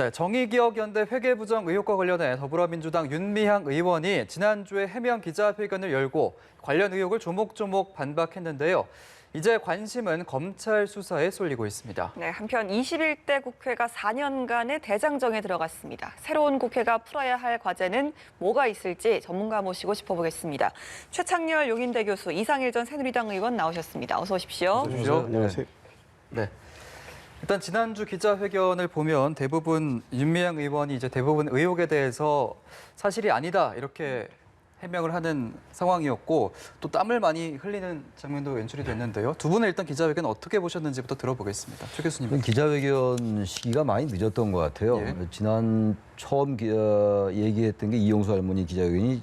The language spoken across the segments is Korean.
네, 정의기억연대 회계부정 의혹과 관련해 더불어민주당 윤미향 의원이 지난주에 해명 기자회견을 열고 관련 의혹을 조목조목 반박했는데요. 이제 관심은 검찰 수사에 쏠리고 있습니다. 네, 한편 21대 국회가 4년간의 대장정에 들어갔습니다. 새로운 국회가 풀어야 할 과제는 뭐가 있을지 전문가 모시고 짚어보겠습니다. 최창렬 용인대 교수, 이상일 전 새누리당 의원 나오셨습니다. 어서 오십시오. 안녕하세요. 네. 일단 지난주 기자회견을 보면 대부분 윤미향 의원이 이제 대부분 의혹에 대해서 사실이 아니다 이렇게 해명을 하는 상황이었고 또 땀을 많이 흘리는 장면도 연출이 됐는데요. 두 분은 일단 기자회견 어떻게 보셨는지부터 들어보겠습니다. 최 교수님. 기자회견 시기가 많이 늦었던 것 같아요. 예. 지난 처음 얘기했던 게 이용수 할머니 기자회견이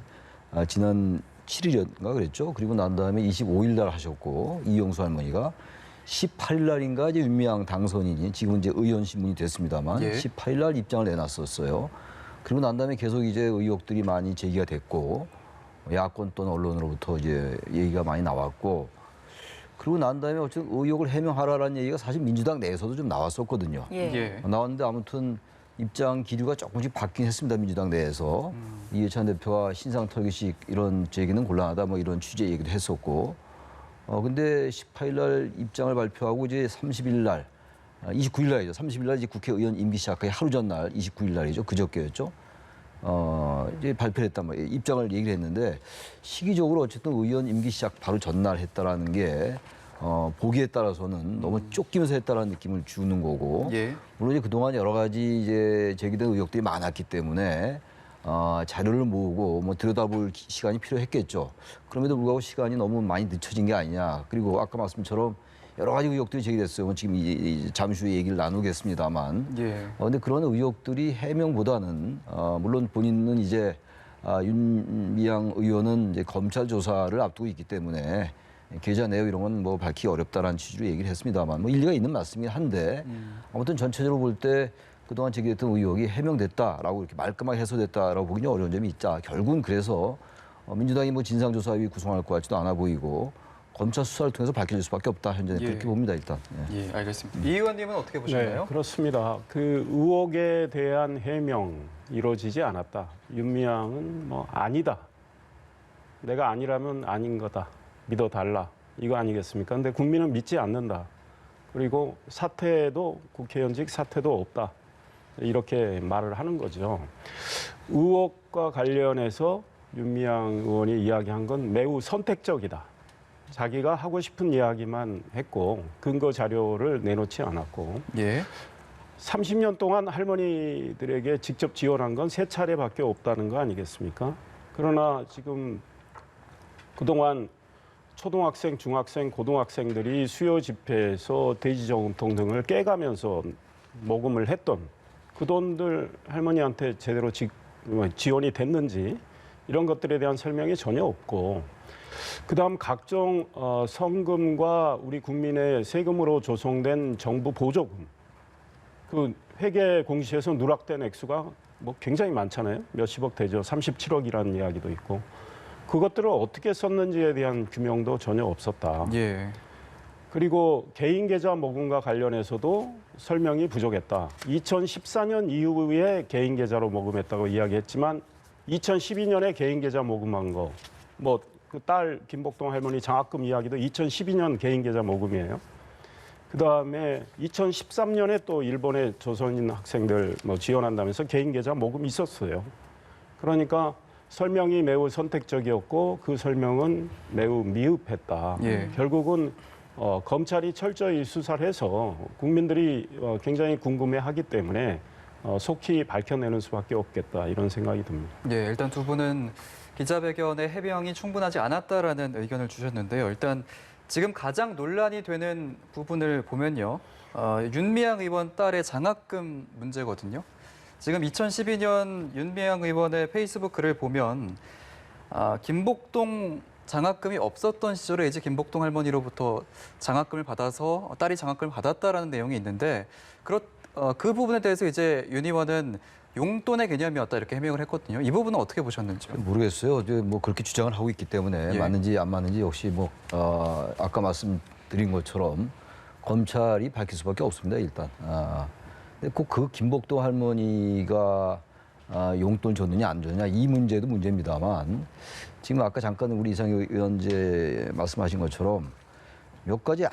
지난 7일인가 그랬죠. 그리고 난 다음에 25일 날 하셨고 이용수 할머니가 18일 날인가 이제 윤미향 당선인이 지금은 이제 의원 신문이 됐습니다만 예. 18일 날 입장을 내놨었어요. 그리고 난 다음에 계속 이제 의혹들이 많이 제기가 됐고 야권 또는 언론으로부터 이제 얘기가 많이 나왔고 그리고 난 다음에 어쨌든 의혹을 해명하라라는 얘기가 사실 민주당 내에서도 좀 나왔었거든요. 예. 나왔는데 아무튼 입장 기류가 조금씩 바뀌긴 했습니다. 민주당 내에서. 이해찬 대표가 신상 털기식 이런 얘기는 곤란하다 뭐 이런 취재 얘기도 했었고 근데 18일 날 입장을 발표하고 이제 30일 날 29일 날이죠. 30일 날 이제 국회의원 임기 시작하기 하루 전날 29일 날이죠. 그저께였죠. 이제 발표를 했단 말이에요. 입장을 얘기를 했는데 시기적으로 어쨌든 의원 임기 시작 바로 전날 했다라는 게 보기에 따라서는 너무 쫓기면서 했다라는 느낌을 주는 거고 예. 물론 이제 그동안 여러 가지 이제 제기된 의혹들이 많았기 때문에 자료를 모으고 뭐 들여다볼 시간이 필요했겠죠. 그럼에도 불구하고 시간이 너무 많이 늦춰진 게 아니냐. 그리고 아까 말씀처럼 여러 가지 의혹들이 제기됐어요. 지금 잠시 후에 얘기를 나누겠습니다만. 예. 근데 그런 의혹들이 해명보다는 물론 본인은 이제 윤미향 의원은 이제 검찰 조사를 앞두고 있기 때문에 계좌 내역 이런 건 뭐 밝히기 어렵다라는 취지로 얘기를 했습니다만 뭐 일리가 있는 말씀이긴 한데 아무튼 전체적으로 볼 때 그동안 제기됐던 의혹이 해명됐다라고 이렇게 말끔하게 해소됐다라고 보기는 어려운 점이 있다. 결국은 그래서 민주당이 뭐 진상조사위 구성할 것 같지도 않아 보이고 검찰 수사를 통해서 밝혀질 수밖에 없다. 현재는 예. 그렇게 봅니다. 일단. 예, 알겠습니다. 이 의원님은 어떻게 보시나요? 네, 그렇습니다. 그 의혹에 대한 해명 이루어지지 않았다. 윤미향은 뭐 아니다. 내가 아니라면 아닌 거다. 믿어달라. 이거 아니겠습니까? 근데 국민은 믿지 않는다. 그리고 사퇴도 국회의원직 사퇴도 없다. 이렇게 말을 하는 거죠. 의혹과 관련해서 윤미향 의원이 이야기한 건 매우 선택적이다. 자기가 하고 싶은 이야기만 했고 근거 자료를 내놓지 않았고 예. 30년 동안 할머니들에게 직접 지원한 건 3차례밖에 없다는 거 아니겠습니까? 그러나 지금 그동안 초등학생, 중학생, 고등학생들이 수요 집회에서 대지저금통 등을 깨가면서 모금을 했던 그 돈들 할머니한테 제대로 지원이 됐는지 이런 것들에 대한 설명이 전혀 없고 그다음 각종 성금과 우리 국민의 세금으로 조성된 정부 보조금 그 회계 공시에서 누락된 액수가 뭐 굉장히 많잖아요. 몇십억 되죠. 37억이라는 이야기도 있고 그것들을 어떻게 썼는지에 대한 규명도 전혀 없었다. 예. 그리고 개인 계좌 모금과 관련해서도 설명이 부족했다. 2014년 이후에 개인 계좌로 모금했다고 이야기했지만 2012년에 개인 계좌 모금한 거, 뭐 그 딸 김복동 할머니 장학금 이야기도 2012년 개인 계좌 모금이에요. 그 다음에 2013년에 또 일본의 조선인 학생들 뭐 지원한다면서 개인 계좌 모금이 있었어요. 그러니까 설명이 매우 선택적이었고 그 설명은 매우 미흡했다. 예. 결국은 검찰이 철저히 수사를 해서 국민들이 굉장히 궁금해하기 때문에 속히 밝혀내는 수밖에 없겠다 이런 생각이 듭니다. 예, 일단 두 분은 기자회견의 해명이 충분하지 않았다라는 의견을 주셨는데요. 일단 지금 가장 논란이 되는 부분을 보면요. 윤미향 의원 딸의 장학금 문제거든요. 지금 2012년 윤미향 의원의 페이스북 글을 보면 김복동 장학금이 없었던 시절에 이제 김복동 할머니로부터 장학금을 받아서 딸이 장학금을 받았다라는 내용이 있는데 그 부분에 대해서 이제 윤 의원은 용돈의 개념이었다 이렇게 해명을 했거든요. 이 부분은 어떻게 보셨는지요? 모르겠어요. 뭐 그렇게 주장을 하고 있기 때문에 예. 맞는지 안 맞는지 역시 뭐 아까 말씀드린 것처럼 검찰이 밝힐 수밖에 없습니다. 일단 근데 꼭 그 김복동 할머니가 용돈 줬느냐 안 줬느냐 이 문제도 문제입니다만 지금 아까 잠깐 우리 이상희 의원제 말씀하신 것처럼 몇 가지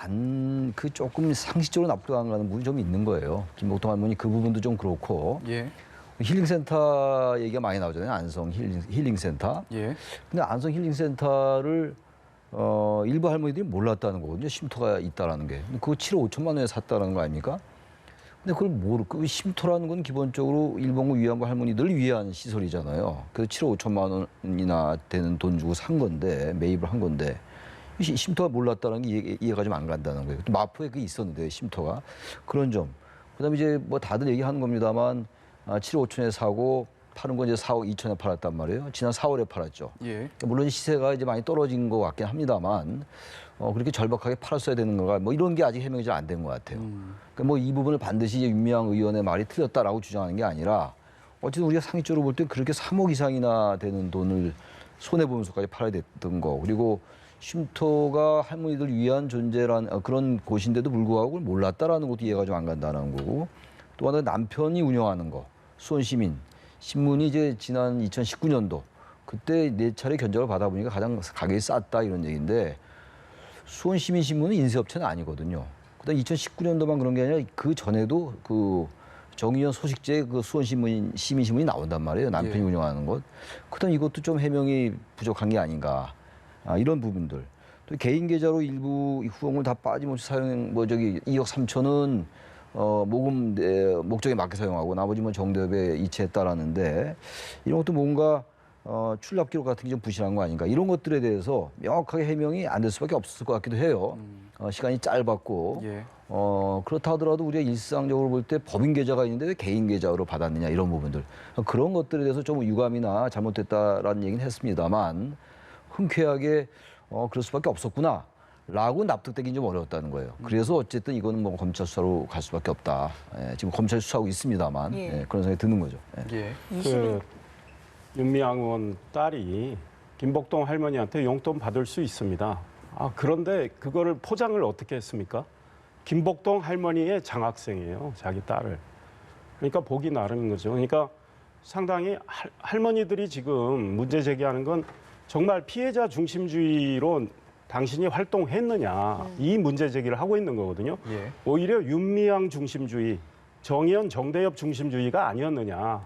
그 조금 상식적으로 납득 안 가는 부분이 좀 있는 거예요. 김복동 할머니 그 부분도 좀 그렇고 예. 힐링센터 얘기가 많이 나오잖아요. 안성 힐링센터. 예. 근데 안성 힐링센터를 일부 할머니들이 몰랐다는 거거든요. 쉼터가 있다라는 게. 그거 7억 5천만 원에 샀다라는 거 아닙니까? 근데 그걸 모르고 쉼터라는 건 기본적으로 일본군 위안부 할머니들을 위한 시설이잖아요. 그래서 7억 5천만 원이나 되는 돈 주고 산 건데 매입을 한 건데 쉼터가 몰랐다는 게 이해가 좀 안 간다는 거예요. 또 마포에 그게 있었는데 쉼터가 그런 점. 그다음에 이제 뭐 다들 얘기하는 겁니다만 7억 5천에 사고 파는 건 이제 4억 2천에 팔았단 말이에요. 지난 4월에 팔았죠. 예. 물론 시세가 이제 많이 떨어진 것 같긴 합니다만 그렇게 절박하게 팔았어야 되는 거가 뭐 이런 게 아직 해명이 잘 안 된 것 같아요. 그러니까 뭐 이 부분을 반드시 이제 윤미향 의원의 말이 틀렸다라고 주장하는 게 아니라 어쨌든 우리가 상식적으로 볼 때 그렇게 3억 이상이나 되는 돈을 손해 보면서까지 팔아야 됐던 거 그리고 쉼터가 할머니들 위한 존재란 그런 곳인데도 불구하고 그걸 몰랐다라는 것도 이해가 좀 안 간다는 거고 또 하나 남편이 운영하는 거 수원시민 신문이 이제 지난 2019년도 그때 4차례 견적을 받아보니까 가장 가격이 쌌다 이런 얘기인데 수원시민신문은 인쇄업체는 아니거든요. 그다음 2019년도만 그런 게 아니라 그 전에도 그 정의연 소식제 그 시민신문이 나온단 말이에요. 남편이 예. 운영하는 것. 그다음 이것도 좀 해명이 부족한 게 아닌가. 이런 부분들. 또 개인 계좌로 일부 후원을 다 빠짐없이 사용 2억 3천은 모금 목적에 맞게 사용하고 나머지 뭐 정대협에 이체했다라는데 이런 것도 뭔가 출납 기록 같은 게 좀 부실한 거 아닌가 이런 것들에 대해서 명확하게 해명이 안 될 수밖에 없을 것 같기도 해요. 시간이 짧았고 예. 그렇다 하더라도 우리가 일상적으로 볼 때 법인 계좌가 있는데 왜 개인 계좌로 받았느냐 이런 부분들 그런 것들에 대해서 좀 유감이나 잘못됐다라는 얘기는 했습니다만 흔쾌하게 그럴 수밖에 없었구나. 라고 납득되긴 좀 어려웠다는 거예요. 그래서 어쨌든 이거는 뭐 검찰 수사로 갈 수밖에 없다. 지금 검찰 수사하고 있습니다만 예. 그런 생각이 드는 거죠. 예. 그 윤미향 의원 딸이 김복동 할머니한테 용돈 받을 수 있습니다. 그런데 그거를 포장을 어떻게 했습니까? 김복동 할머니의 장학생이에요. 자기 딸을. 그러니까 보기 나름인 거죠. 그러니까 상당히 할머니들이 지금 문제 제기하는 건 정말 피해자 중심주의로 당신이 활동했느냐 이 문제 제기를 하고 있는 거거든요. 예. 오히려 윤미향 중심주의, 정의연, 정대협 중심주의가 아니었느냐.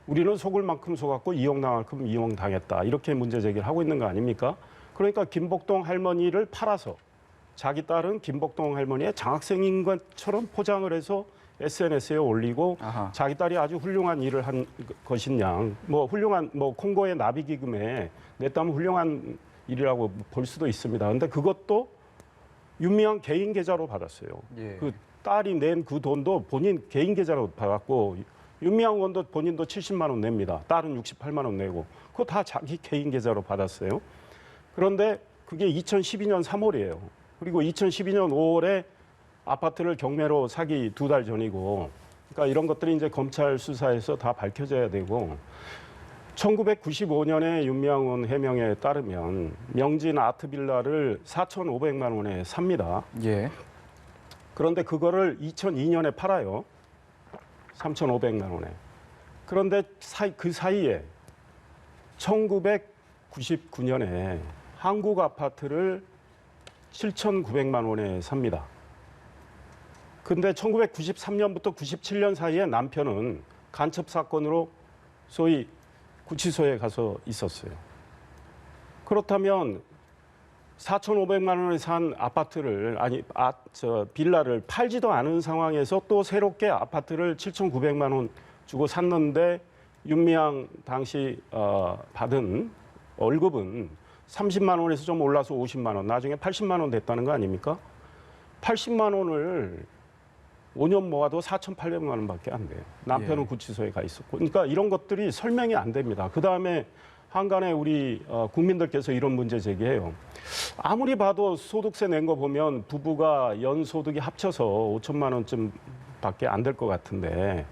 우리는 속을 만큼 속았고 이용당할 만큼 이용당했다. 이렇게 문제 제기를 하고 있는 거 아닙니까? 그러니까 김복동 할머니를 팔아서 자기 딸은 김복동 할머니의 장학생인 것처럼 포장을 해서 SNS에 올리고 아하. 자기 딸이 아주 훌륭한 일을 한 것인 양, 뭐 훌륭한 뭐 콩고의 나비 기금에 냈다면 훌륭한 일이라고 볼 수도 있습니다. 그런데 그것도 윤미향 개인 계좌로 받았어요. 예. 그 딸이 낸 그 돈도 본인 개인 계좌로 받았고 윤미향 의원도 본인도 70만 원 냅니다. 딸은 68만 원 내고 그거 다 자기 개인 계좌로 받았어요. 그런데 그게 2012년 3월이에요. 그리고 2012년 5월에 아파트를 경매로 사기 2달 전이고 그러니까 이런 것들이 이제 검찰 수사에서 다 밝혀져야 되고 1995년에 윤미향 의원 해명에 따르면 명진 아트빌라를 4,500만 원에 삽니다. 예. 그런데 그거를 2002년에 팔아요. 3,500만 원에. 그런데 그 사이에 1999년에 한국 아파트를 7,900만 원에 삽니다. 근데 1993년부터 97년 사이에 남편은 간첩 사건으로 소위 구치소에 가서 있었어요. 그렇다면 4,500만 원에 산 아파트를 빌라를 팔지도 않은 상황에서 또 새롭게 아파트를 7,900만 원 주고 샀는데 윤미향 당시 받은 월급은 30만 원에서 좀 올라서 50만 원, 나중에 80만 원 됐다는 거 아닙니까? 80만 원을 5년 모아도 4,800만 원밖에 안 돼요. 남편은 예. 구치소에 가 있었고. 그러니까 이런 것들이 설명이 안 됩니다. 그다음에 한간에 우리 국민들께서 이런 문제 제기해요. 아무리 봐도 소득세 낸 거 보면 부부가 연소득이 합쳐서 5천만 원쯤밖에 안 될 것 같은데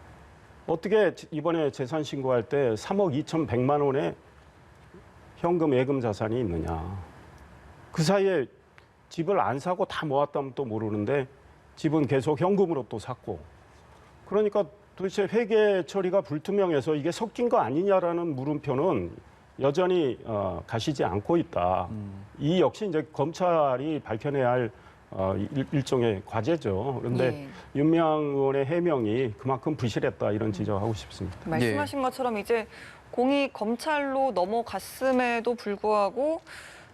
어떻게 이번에 재산 신고할 때 3억 2,100만 원의 현금 예금 자산이 있느냐. 그 사이에 집을 안 사고 다 모았다면 또 모르는데 집은 계속 현금으로 또 샀고 그러니까 도대체 회계 처리가 불투명해서 이게 섞인 거 아니냐라는 물음표는 여전히 가시지 않고 있다. 이 역시 이제 검찰이 밝혀내야 할 일종의 과제죠. 그런데 예. 윤미향 의원의 해명이 그만큼 부실했다 이런 지적하고 싶습니다. 말씀하신 것처럼 이제 공이 검찰로 넘어갔음에도 불구하고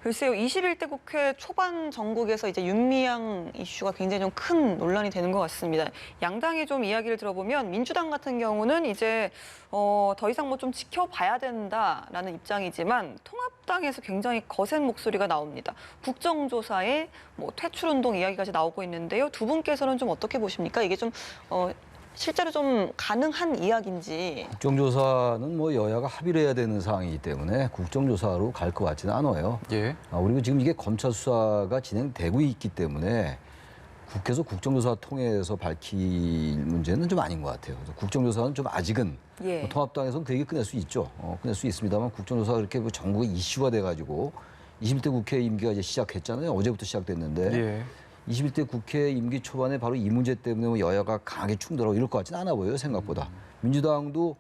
글쎄요, 21대 국회 초반 전국에서 이제 윤미향 이슈가 굉장히 좀 큰 논란이 되는 것 같습니다. 양당의 좀 이야기를 들어보면 민주당 같은 경우는 이제 더 이상 뭐 좀 지켜봐야 된다라는 입장이지만 통합당에서 굉장히 거센 목소리가 나옵니다. 국정조사에 뭐 퇴출운동 이야기까지 나오고 있는데요. 두 분께서는 좀 어떻게 보십니까? 이게 좀 실제로 좀 가능한 이야기인지. 국정조사는 뭐 여야가 합의를 해야 되는 사항이기 때문에 국정조사로 갈 것 같지는 않아요. 예. 그리고 지금 이게 검찰 수사가 진행되고 있기 때문에 국회에서 국정조사 통해서 밝힐 문제는 좀 아닌 것 같아요. 그래서 국정조사는 좀 아직은 예. 통합당에서는 그 얘기 끝낼 수 있죠. 끝낼 수 있습니다만 국정조사가 그렇게 뭐 전국에 이슈가 돼가지고 21대 국회 임기가 이제 시작했잖아요. 어제부터 시작됐는데 예. 21대 국회 임기 초반에 바로 이 문제 때문에 뭐 여야가 강하게 충돌하고 이럴 것 같지는 않아 보여요. 생각보다. 민주당도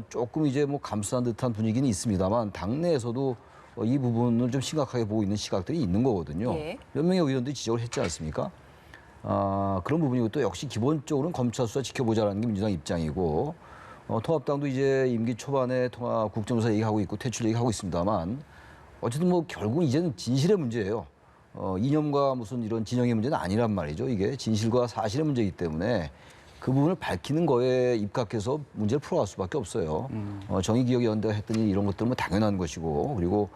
조금 이제 뭐 감싸는 듯한 분위기는 있습니다만 당내에서도 이 부분을 좀 심각하게 보고 있는 시각들이 있는 거거든요. 예. 몇 명의 의원들이 지적을 했지 않습니까? 그런 부분이고 또 역시 기본적으로는 검찰 수사 지켜보자라는 게 민주당 입장이고 통합당도 이제 임기 초반에 통합 국정조사 얘기하고 있고 퇴출 얘기하고 있습니다만 어쨌든 뭐 결국은 이제는 진실의 문제예요. 이념과 무슨 이런 진영의 문제는 아니란 말이죠. 이게 진실과 사실의 문제이기 때문에 그 부분을 밝히는 거에 입각해서 문제를 풀어갈 수밖에 없어요. 정의기억연대가 했더니 이런 것들은 뭐 당연한 것이고 그리고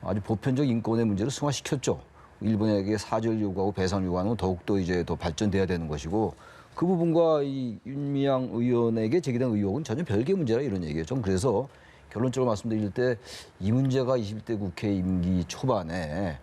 아주 보편적 인권의 문제를 승화시켰죠. 일본에게 사죄를 요구하고 배상을 요구하는 건 더욱더 이제 더 발전돼야 되는 것이고 그 부분과 이 윤미향 의원에게 제기된 의혹은 전혀 별개의 문제라 이런 얘기예요. 좀 그래서 결론적으로 말씀드릴 때 이 문제가 21대 국회 임기 초반에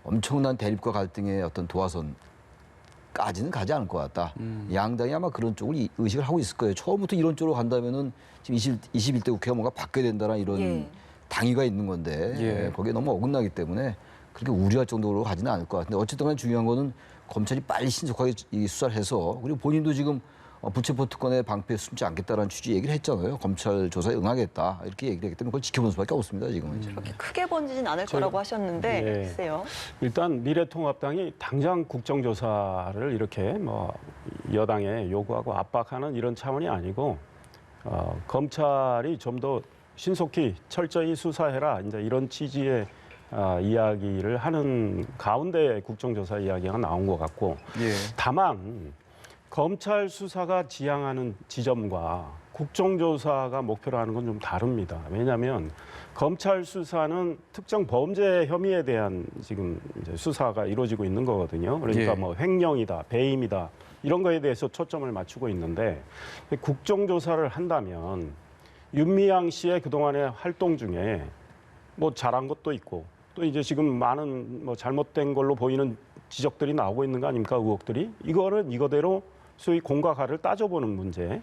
엄청난 대립과 갈등의 어떤 도화선까지는 가지 않을 것 같다. 양당이 아마 그런 쪽을 의식을 하고 있을 거예요. 처음부터 이런 쪽으로 간다면은 지금 21대 국회가 뭔가 바뀌어야 된다는 이런 예. 당위가 있는 건데 예. 거기에 너무 어긋나기 때문에 그렇게 우려할 정도로 가지는 않을 것 같은데 어쨌든 간에 중요한 거는 검찰이 빨리 신속하게 이 수사를 해서 그리고 본인도 지금 부체포 특권의 방패에 숨지 않겠다라는 취지 얘기를 했잖아요. 검찰 조사에 응하겠다 이렇게 얘기를 했기 때문에 그걸 지켜보는 수밖에 없습니다. 지금은 이제. 그렇게 크게 번지진 않을 거라고 하셨는데 예. 글쎄요. 일단 미래통합당이 당장 국정조사를 이렇게 뭐 여당에 요구하고 압박하는 이런 차원이 아니고 검찰이 좀 더 신속히 철저히 수사해라 이제 이런 취지의 이야기를 하는 가운데 국정조사 이야기가 나온 것 같고 예. 다만 검찰 수사가 지향하는 지점과 국정조사가 목표로 하는 건 좀 다릅니다. 왜냐하면 검찰 수사는 특정 범죄 혐의에 대한 지금 이제 수사가 이루어지고 있는 거거든요. 그러니까 예. 뭐 횡령이다, 배임이다 이런 거에 대해서 초점을 맞추고 있는데 국정조사를 한다면 윤미향 씨의 그동안의 활동 중에 뭐 잘한 것도 있고 또 이제 지금 많은 뭐 잘못된 걸로 보이는 지적들이 나오고 있는 거 아닙니까? 의혹들이. 이거는 이거대로 소위 공과 가를 따져보는 문제.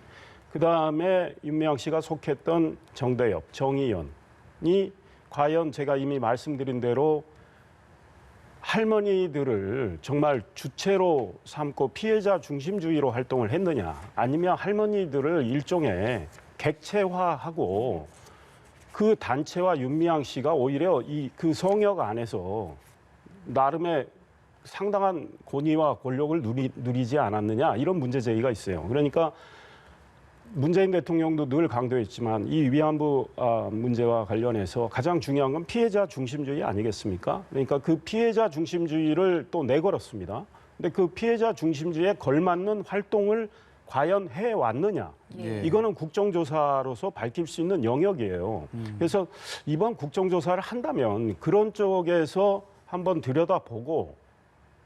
그다음에 윤미향 씨가 속했던 정대협, 정의연이 과연 제가 이미 말씀드린 대로 할머니들을 정말 주체로 삼고 피해자 중심주의로 활동을 했느냐 아니면 할머니들을 일종의 객체화하고 그 단체와 윤미향 씨가 오히려 그 성역 안에서 나름의 상당한 권위와 권력을 누리지 않았느냐 이런 문제 제기가 있어요. 그러니까 문재인 대통령도 늘 강조했지만 이 위안부 문제와 관련해서 가장 중요한 건 피해자 중심주의 아니겠습니까? 그러니까 그 피해자 중심주의를 또 내걸었습니다. 근데 그 피해자 중심주의에 걸맞는 활동을 과연 해왔느냐. 예. 이거는 국정조사로서 밝힐 수 있는 영역이에요. 그래서 이번 국정조사를 한다면 그런 쪽에서 한번 들여다보고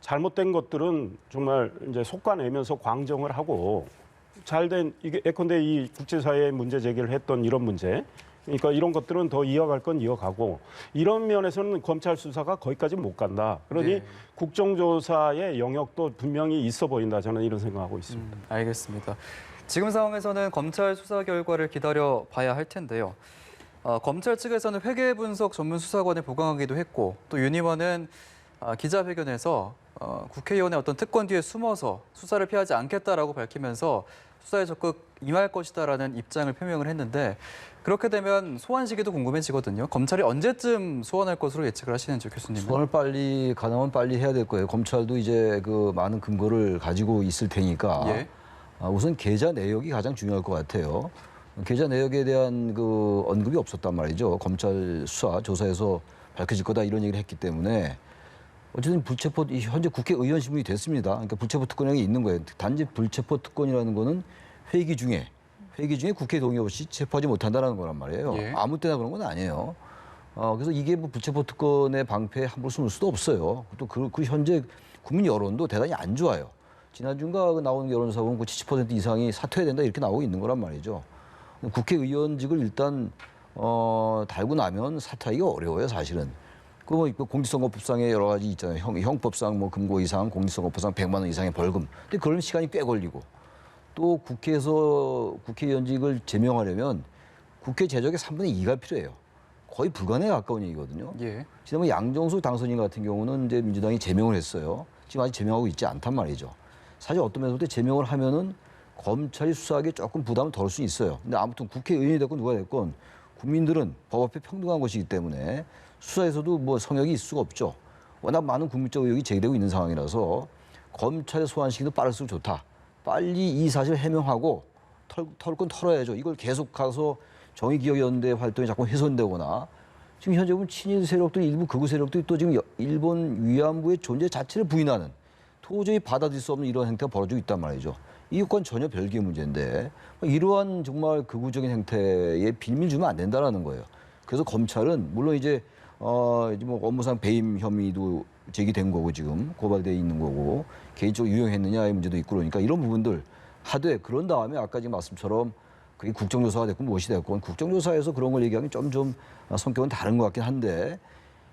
잘못된 것들은 정말 이제 속아내면서 광정을 하고 잘된 이게 예컨대 이 국제사회에 문제 제기를 했던 이런 문제, 그러니까 이런 것들은 더 이어갈 건 이어가고 이런 면에서는 검찰 수사가 거기까지 못 간다. 그러니 네. 국정조사의 영역도 분명히 있어 보인다. 저는 이런 생각하고 있습니다. 알겠습니다. 지금 상황에서는 검찰 수사 결과를 기다려 봐야 할 텐데요. 검찰 측에서는 회계 분석 전문 수사관을 보강하기도 했고 또 윤 의원은 기자회견에서 국회의원의 어떤 특권 뒤에 숨어서 수사를 피하지 않겠다라고 밝히면서 수사에 적극 임할 것이다라는 입장을 표명을 했는데 그렇게 되면 소환 시기도 궁금해지거든요. 검찰이 언제쯤 소환할 것으로 예측을 하시는지 교수님은. 소환을 빨리 가능하면 빨리 해야 될 거예요. 검찰도 이제 그 많은 근거를 가지고 있을 테니까 예. 우선 계좌 내역이 가장 중요할 것 같아요. 계좌 내역에 대한 그 언급이 없었단 말이죠. 검찰 수사 조사에서 밝혀질 거다 이런 얘기를 했기 때문에 어쨌든 불체포 현재 국회의원 신분이 됐습니다. 그러니까 불체포 특권이 있는 거예요. 단지 불체포 특권이라는 거는 회기 중에 국회 동의 없이 체포하지 못한다는 거란 말이에요. 예. 아무 때나 그런 건 아니에요. 그래서 이게 뭐 불체포 특권의 방패에 함부로 숨을 수도 없어요. 또 그 현재 국민 여론도 대단히 안 좋아요. 지난주인가 나오는 여론조사 보면 70% 이상이 사퇴해야 된다 이렇게 나오고 있는 거란 말이죠. 국회의원직을 일단 달고 나면 사퇴하기가 어려워요, 사실은. 그 공직선거법상에 여러 가지 있잖아요. 형법상 뭐 금고 이상, 공직선거법상 100만 원 이상의 벌금. 근데 그런 시간이 꽤 걸리고 또 국회에서 국회의원직을 제명하려면 국회 재적의 3분의 2가 필요해요. 거의 불가능에 가까운 얘기거든요. 예. 지난번 양정수 당선인 같은 경우는 이제 민주당이 제명을 했어요. 지금 아직 제명하고 있지 않단 말이죠. 사실 어떤 면에서 제명을 하면은 검찰이 수사하기에 조금 부담을 덜 수 있어요. 근데 아무튼 국회의원이 됐건 누가 됐건 국민들은 법 앞에 평등한 것이기 때문에 수사에서도 뭐 성역이 있을 수가 없죠. 워낙 많은 국민적 의혹이 제기되고 있는 상황이라서 검찰의 소환 시기도 빠를수록 좋다. 빨리 이 사실을 해명하고 털 건 털어야죠. 이걸 계속 가서 정의기억연대 활동이 자꾸 훼손되거나 지금 현재 보면 친일 세력들 일부 극우 세력들이 또 지금 일본 위안부의 존재 자체를 부인하는 도저히 받아들일 수 없는 이런 행태가 벌어지고 있단 말이죠. 이건 전혀 별개의 문제인데 이러한 정말 극우적인 행태에 빌미를 주면 안 된다라는 거예요. 그래서 검찰은 물론 이제 뭐 업무상 배임 혐의도 제기된 거고 지금 고발돼 있는 거고 개인적으로 유용했느냐의 문제도 있고 그러니까 이런 부분들 하되 그런 다음에 아까 지금 말씀처럼 그게 국정조사가 됐건 무엇이 됐건 국정조사에서 그런 걸 얘기하면 좀 성격은 다른 것 같긴 한데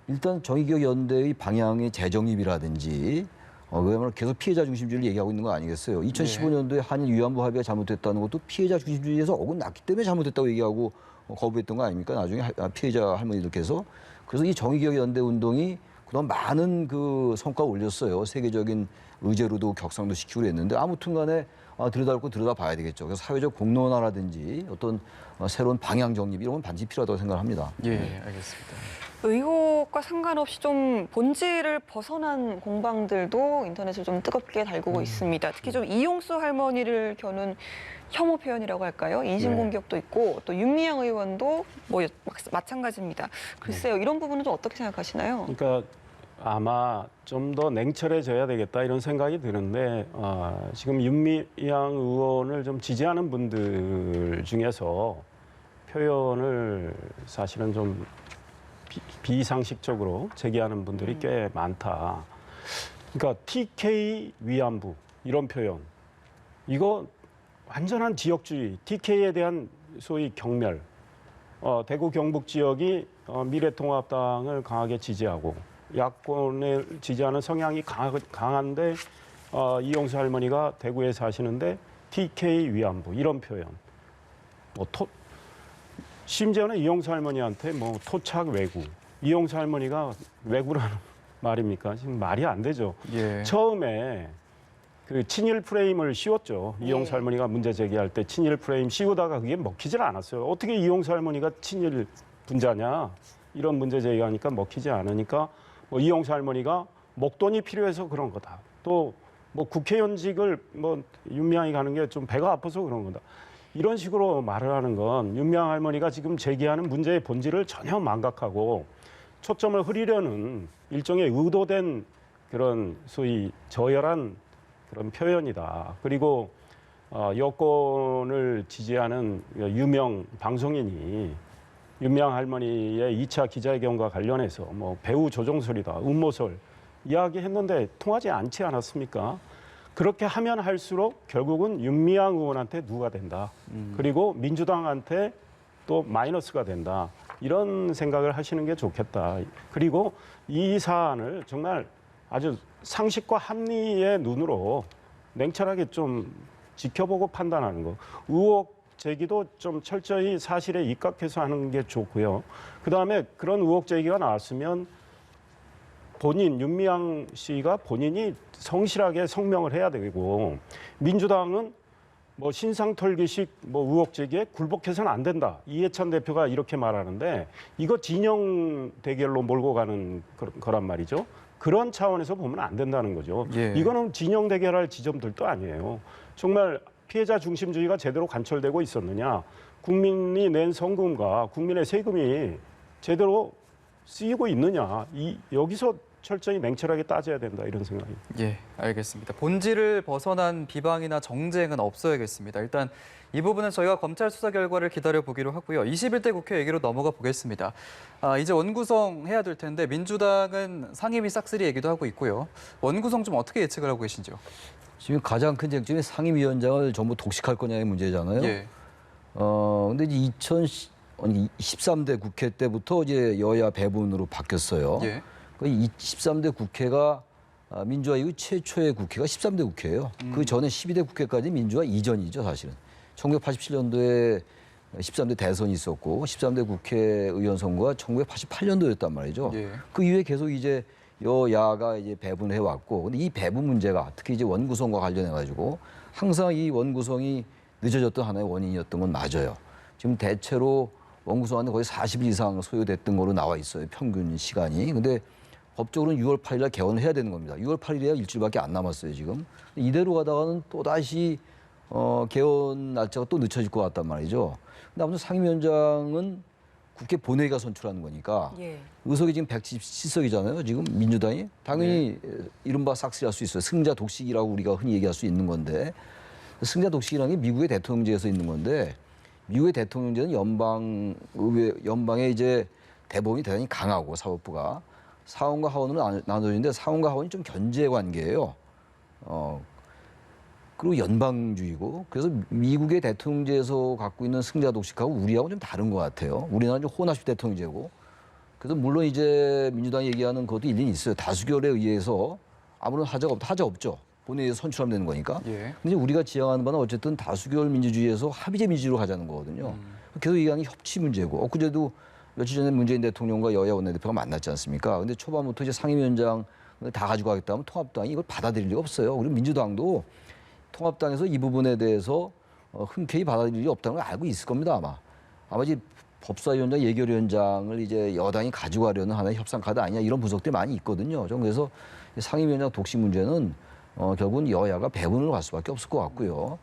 일단 정의기억연대의 방향의 재정립이라든지 그야말로 계속 피해자 중심주의를 얘기하고 있는 거 아니겠어요? 2015년도에 한일 위안부 합의가 잘못됐다는 것도 피해자 중심주의에서 어긋났기 때문에 잘못됐다고 얘기하고 거부했던 거 아닙니까? 나중에 피해자 할머니들께서. 그래서 이 정의기억연대 운동이 그동안 많은 그 성과를 올렸어요. 세계적인 의제로도 격상도 시키고 그랬는데 아무튼 간에 들여다보고 들여다봐야 되겠죠. 그래서 사회적 공론화라든지 어떤 새로운 방향 정립 이런 건 반드시 필요하다고 생각합니다. 예, 알겠습니다. 의혹과 상관없이 좀 본질을 벗어난 공방들도 인터넷을 좀 뜨겁게 달구고 있습니다. 특히 좀 이용수 할머니를 겨눈 혐오 표현이라고 할까요? 인신공격도 있고 또 윤미향 의원도 뭐 마찬가지입니다. 글쎄요, 이런 부분은 좀 어떻게 생각하시나요? 그러니까 아마 좀 더 냉철해져야 되겠다 이런 생각이 드는데 지금 윤미향 의원을 좀 지지하는 분들 중에서 표현을 사실은 좀 비상식적으로 제기하는 분들이 꽤 많다. 그러니까 TK 위안부 이런 표현 이거 완전한 지역주의, TK에 대한 소위 경멸. 대구 경북 지역이 미래통합당을 강하게 지지하고 야권을 지지하는 성향이 강한데 이용수 할머니가 대구에 사시는데 TK 위안부 이런 표현. 심지어는 이용수 할머니한테 뭐 토착 왜구. 이용수 할머니가 왜구라는 말입니까? 지금 말이 안 되죠. 예. 처음에 그 친일 프레임을 씌웠죠. 이용수 할머니가 문제 제기할 때 친일 프레임 씌우다가 그게 먹히질 않았어요. 어떻게 이용수 할머니가 친일 분자냐 이런 문제 제기하니까 먹히지 않으니까 뭐 이용수 할머니가 목돈이 필요해서 그런 거다. 또 뭐 국회의원직을 뭐 윤미향이 가는 게 좀 배가 아파서 그런 거다. 이런 식으로 말을 하는 건 윤미향 할머니가 지금 제기하는 문제의 본질을 전혀 망각하고 초점을 흐리려는 일종의 의도된 그런 소위 저열한 그런 표현이다. 그리고 여권을 지지하는 유명 방송인이 윤미향 할머니의 2차 기자회견과 관련해서 뭐 배우 조종설이다, 음모설 이야기했는데 통하지 않지 않았습니까? 그렇게 하면 할수록 결국은 윤미향 의원한테 누가 된다. 그리고 민주당한테 또 마이너스가 된다. 이런 생각을 하시는 게 좋겠다. 그리고 이 사안을 정말 아주 상식과 합리의 눈으로 냉철하게 좀 지켜보고 판단하는 거. 의혹 제기도 좀 철저히 사실에 입각해서 하는 게 좋고요. 그다음에 그런 의혹 제기가 나왔으면 윤미향 씨가 본인이 성실하게 성명을 해야 되고 민주당은 뭐 신상털기식 뭐 의혹 제기에 굴복해서는 안 된다. 이해찬 대표가 이렇게 말하는데 이거 진영 대결로 몰고 가는 거란 말이죠. 그런 차원에서 보면 안 된다는 거죠. 예. 이거는 진영 대결할 지점들도 아니에요. 정말 피해자 중심주의가 제대로 관철되고 있었느냐. 국민이 낸 성금과 국민의 세금이 제대로 쓰이고 있느냐. 여기서 철저히 냉철하게 따져야 된다 이런 생각입니다. 예, 알겠습니다. 본질을 벗어난 비방이나 정쟁은 없어야겠습니다. 일단 이 부분은 저희가 검찰 수사 결과를 기다려보기로 하고요. 21대 국회 얘기로 넘어가 보겠습니다. 이제 원구성 해야 될 텐데 민주당은 상임위 싹쓸이 얘기도 하고 있고요. 원구성 좀 어떻게 예측을 하고 계신지요? 지금 가장 큰 쟁점이 상임위원장을 전부 독식할 거냐의 문제잖아요. 예. 근데 이제 2013대 국회 때부터 이제 여야 배분으로 바뀌었어요. 예. 그 13대 국회가 민주화 이후 최초의 국회가 13대 국회예요. 그 전에 12대 국회까지 민주화 이전이죠, 사실은. 1987년도에 13대 대선이 있었고 13대 국회의원 선거가 1988년도였단 말이죠. 예. 그 이후에 계속 이제 여야가 이제 배분해 왔고, 근데 이 배분 문제가 특히 이제 원구성과 관련해 가지고 항상 이 원구성이 늦어졌던 하나의 원인이었던 건 맞아요. 지금 대체로 원구성하는데 거의 40일 이상 소요됐던 거로 나와 있어요. 평균 시간이. 근데 법적으로는 6월 8일 날 개원을 해야 되는 겁니다. 6월 8일이야 일주일밖에 안 남았어요, 지금. 이대로 가다가는 또다시 개원 날짜가 또 늦춰질 것 같단 말이죠. 근데 아무튼 상임위원장은 국회 본회의가 선출하는 거니까 예. 의석이 지금 117석이잖아요. 지금 민주당이. 당연히 이른바 삭스할 수 있어요. 승자 독식이라고 우리가 흔히 얘기할 수 있는 건데, 승자 독식이라는 게 미국의 대통령제에서 있는 건데, 미국의 대통령제는 연방의 이제 대법원이 대단히 강하고 사법부가 상원과 하원으로 나눠져 있는데 상원과 하원이 좀 견제 관계예요. 그리고 연방주의고, 그래서 미국의 대통령제에서 갖고 있는 승자 독식하고 우리하고 좀 다른 것 같아요. 우리나라는 좀 혼합식 대통령제고. 그래서 물론 이제 민주당이 얘기하는 것도 일리는 있어요. 다수결에 의해서 아무런 하자 없죠. 본회의에서 선출하면 되는 거니까. 예. 근데 우리가 지향하는 바는 어쨌든 다수결 민주주의에서 합의제 민주주의로 가자는 거거든요. 계속 얘기하는 게 협치 문제고. 엊그제도 며칠 전에 문재인 대통령과 여야 원내대표가 만났지 않습니까? 근데 초반부터 이제 상임위원장을 다 가지고 가겠다 하면 통합당이 이걸 받아들일 리가 없어요. 그리고 민주당도 통합당에서 이 부분에 대해서 흔쾌히 받아들일 일이 없다는 걸 알고 있을 겁니다, 아마. 아마 이제 법사위원장, 예결위원장을 이제 여당이 가지고 가려는 하나의 협상 카드 아니냐 이런 분석들이 많이 있거든요. 좀 그래서 상임위원장 독식 문제는 결국은 여야가 배분으로 갈 수밖에 없을 것 같고요.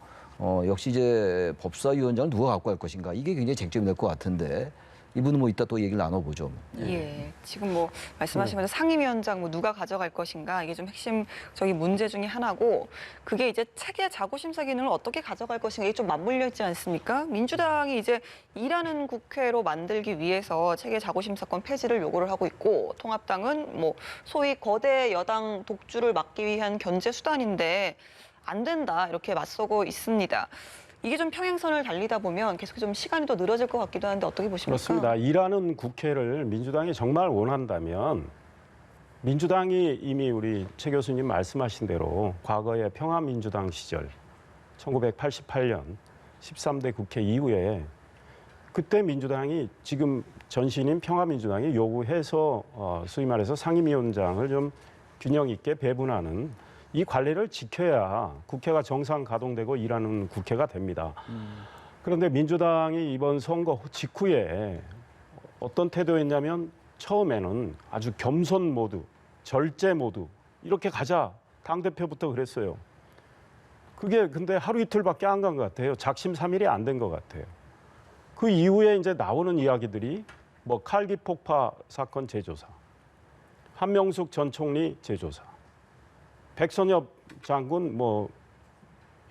역시 이제 법사위원장을 누가 갖고 갈 것인가 이게 굉장히 쟁점이 될 것 같은데 이분은 뭐 이따 또 얘기를 나눠보죠. 예. 지금 뭐 말씀하신 것처럼 상임위원장 뭐 누가 가져갈 것인가 이게 좀 핵심적인 문제 중에 하나고 그게 이제 체계 자구심사 기능을 어떻게 가져갈 것인가 이게 좀 맞물려 있지 않습니까? 민주당이 이제 일하는 국회로 만들기 위해서 체계 자구심사권 폐지를 요구를 하고 있고 통합당은 뭐 소위 거대 여당 독주를 막기 위한 견제 수단인데 안 된다 이렇게 맞서고 있습니다. 이게 좀 평행선을 달리다 보면 계속 좀 시간이 더 늘어질 것 같기도 한데 어떻게 보십니까? 그렇습니다. 일하는 국회를 민주당이 정말 원한다면 민주당이 이미 우리 최 교수님 말씀하신 대로 과거의 평화민주당 시절 1988년 13대 국회 이후에 그때 민주당이 지금 전신인 평화민주당이 요구해서 소위 말해서 상임위원장을 좀 균형 있게 배분하는 이 관리를 지켜야 국회가 정상 가동되고 일하는 국회가 됩니다. 그런데 민주당이 이번 선거 직후에 어떤 태도였냐면 처음에는 아주 겸손 모드, 절제 모드 이렇게 가자. 당대표부터 그랬어요. 그게 근데 하루 이틀밖에 안 간 것 같아요. 작심삼일이 안 된 것 같아요. 그 이후에 이제 나오는 이야기들이 뭐 칼기 폭파 사건 재조사, 한명숙 전 총리 재조사, 백선엽 장군 뭐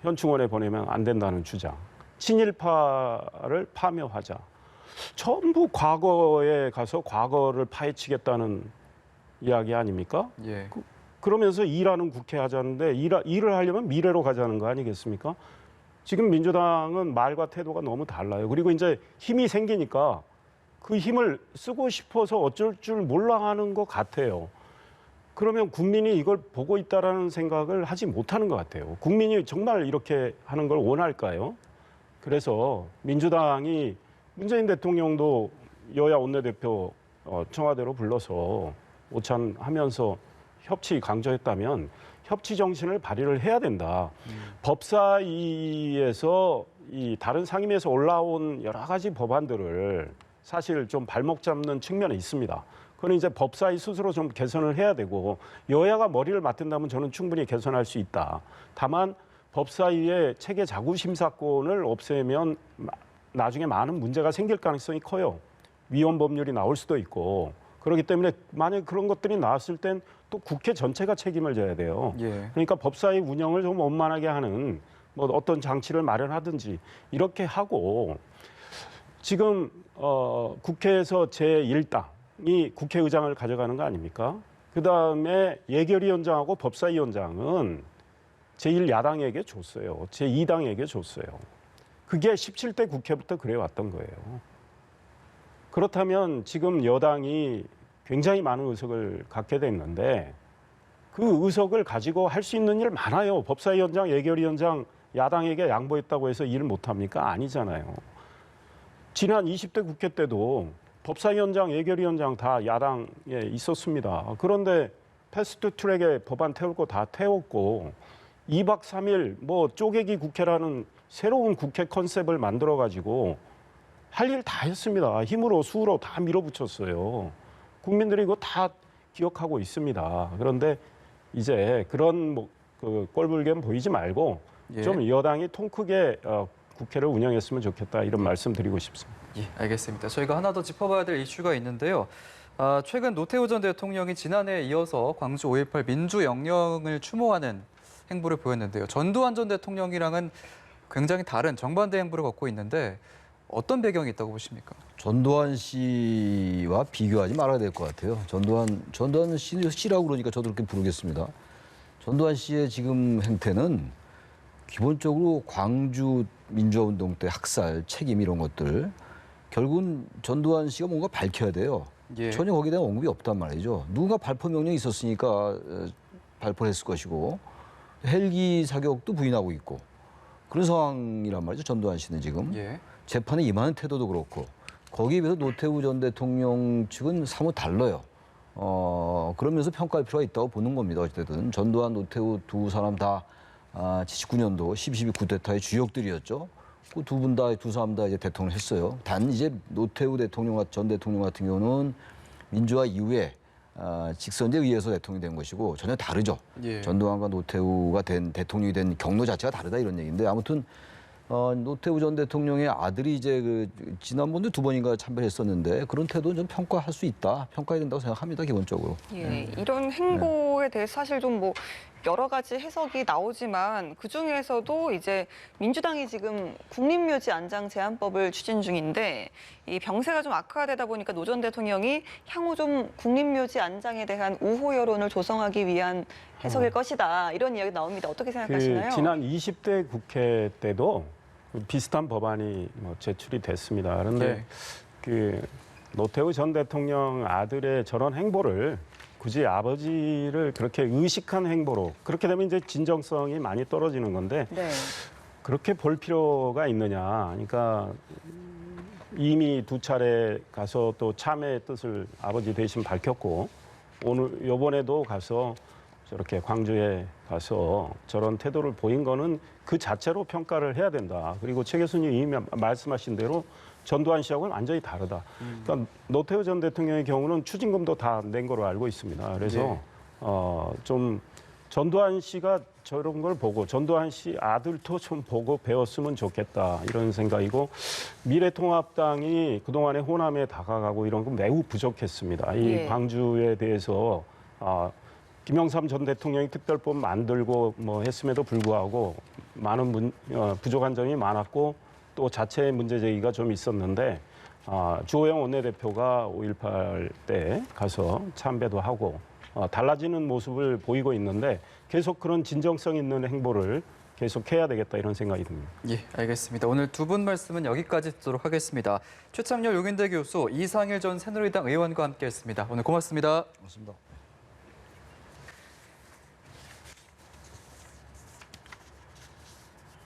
현충원에 보내면 안 된다는 주장, 친일파를 파묘하자. 전부 과거에 가서 과거를 파헤치겠다는 이야기 아닙니까? 예. 그러면서 일하는 국회 하자는데 일을 하려면 미래로 가자는 거 아니겠습니까? 지금 민주당은 말과 태도가 너무 달라요. 그리고 이제 힘이 생기니까 그 힘을 쓰고 싶어서 어쩔 줄 몰라 하는 것 같아요. 그러면 국민이 이걸 보고 있다라는 생각을 하지 못하는 것 같아요. 국민이 정말 이렇게 하는 걸 원할까요? 그래서 민주당이 문재인 대통령도 여야 원내대표 청와대로 불러서 오찬하면서 협치 강조했다면 협치 정신을 발휘를 해야 된다. 법사위에서 이 다른 상임위에서 올라온 여러 가지 법안들을 사실 좀 발목 잡는 측면이 있습니다. 그건 이제 법사위 스스로 좀 개선을 해야 되고 여야가 머리를 맞댄다면 저는 충분히 개선할 수 있다. 다만 법사위의 체계 자구 심사권을 없애면 나중에 많은 문제가 생길 가능성이 커요. 위헌 법률이 나올 수도 있고 그렇기 때문에 만약 그런 것들이 나왔을 땐 또 국회 전체가 책임을 져야 돼요. 예. 그러니까 법사위 운영을 좀 원만하게 하는 뭐 어떤 장치를 마련하든지 이렇게 하고 지금 국회에서 제1당이 국회의장을 가져가는 거 아닙니까? 그다음에 예결위원장하고 법사위원장은 제1야당에게 줬어요. 제2당에게 줬어요. 그게 17대 국회부터 그래 왔던 거예요. 그렇다면 지금 여당이 굉장히 많은 의석을 갖게 됐는데 그 의석을 가지고 할 수 있는 일 많아요. 법사위원장, 예결위원장 야당에게 양보했다고 해서 일을 못합니까? 아니잖아요. 지난 20대 국회 때도 법사위원장, 예결위원장 다 야당에 있었습니다. 그런데 패스트 트랙에 법안 태울 거 다 태웠고 2박 3일 뭐 쪼개기 국회라는 새로운 국회 컨셉을 만들어 가지고 할 일 다 했습니다. 힘으로 수로 다 밀어붙였어요. 국민들이 이거 다 기억하고 있습니다. 그런데 이제 그런 그 꼴불견 보이지 말고 예. 좀 여당이 통 크게 국회를 운영했으면 좋겠다 이런 말씀 드리고 싶습니다. 예, 알겠습니다. 저희가 하나 더 짚어봐야 될 이슈가 있는데요. 최근 노태우 전 대통령이 지난해에 이어서 광주 5.18 민주영령을 추모하는 행보를 보였는데요. 전두환 전 대통령이랑은 굉장히 다른 정반대 행보를 걷고 있는데 어떤 배경이 있다고 보십니까? 전두환 씨와 비교하지 말아야 될 것 같아요. 전두환 씨라고 그러니까 저도 그렇게 부르겠습니다. 전두환 씨의 지금 행태는 기본적으로 광주 민주화운동 때 학살, 책임 이런 것들 결국은 전두환 씨가 뭔가 밝혀야 돼요. 예. 전혀 거기에 대한 언급이 없단 말이죠. 누군가 발포 명령이 있었으니까 발포를 했을 것이고 헬기 사격도 부인하고 있고 그런 상황이란 말이죠. 전두환 씨는 지금. 예. 재판에 임하는 태도도 그렇고 거기에 비해서 노태우 전 대통령 측은 사뭇 달라요. 그러면서 평가할 필요가 있다고 보는 겁니다. 어쨌든 전두환, 노태우 두 사람 다 79년도 12.12 쿠데타의 주역들이었죠. 그 두 사람 다 이제 대통령을 했어요. 단 이제 노태우 전 대통령 같은 경우는 민주화 이후에 직선제에 의해서 대통령이 된 것이고 전혀 다르죠. 예. 전두환과 노태우가 대통령이 된 경로 자체가 다르다 이런 얘기인데 아무튼 노태우 전 대통령의 아들이 이제 지난번에 2번인가 참배했었는데 그런 태도는 좀 평가할 수 있다, 평가해야 된다고 생각합니다 기본적으로. 예, 이런 행보에 대해서 사실 좀 뭐 여러 가지 해석이 나오지만 그 중에서도 이제 민주당이 지금 국립묘지 안장 제한법을 추진 중인데 이 병세가 좀 악화되다 보니까 노 전 대통령이 향후 좀 국립묘지 안장에 대한 우호 여론을 조성하기 위한 해석일 것이다 이런 이야기 나옵니다. 어떻게 생각하시나요? 지난 20대 국회 때도 비슷한 법안이 제출이 됐습니다. 그런데 예. 그 노태우 전 대통령 아들의 저런 행보를 굳이 아버지를 그렇게 의식한 행보로 그렇게 되면 이제 진정성이 많이 떨어지는 건데 네. 그렇게 볼 필요가 있느냐. 그러니까 이미 2차례 가서 또 참회의 뜻을 아버지 대신 밝혔고 이번에도 가서 저렇게 광주에 가서 저런 태도를 보인 거는 그 자체로 평가를 해야 된다. 그리고 최 교수님 이미 말씀하신 대로 전두환 씨하고는 완전히 다르다. 그러니까 노태우 전 대통령의 경우는 추징금도 다 낸 거로 알고 있습니다. 그래서 좀 전두환 씨가 저런 걸 보고 전두환 씨 아들도 좀 보고 배웠으면 좋겠다 이런 생각이고 미래통합당이 그동안의 호남에 다가가고 이런 건 매우 부족했습니다. 이 예. 광주에 대해서 김영삼 전 대통령이 특별법 만들고 뭐 했음에도 불구하고 많은 부족한 점이 많았고 또 자체 문제 제기가 좀 있었는데 주호영 원내대표가 5.18 때 가서 참배도 하고 달라지는 모습을 보이고 있는데 계속 그런 진정성 있는 행보를 계속해야 되겠다 이런 생각이 듭니다. 예, 알겠습니다. 오늘 두 분 말씀은 여기까지 듣도록 하겠습니다. 최창렬 용인대 교수, 이상일 전 새누리당 의원과 함께했습니다. 오늘 고맙습니다. 고맙습니다.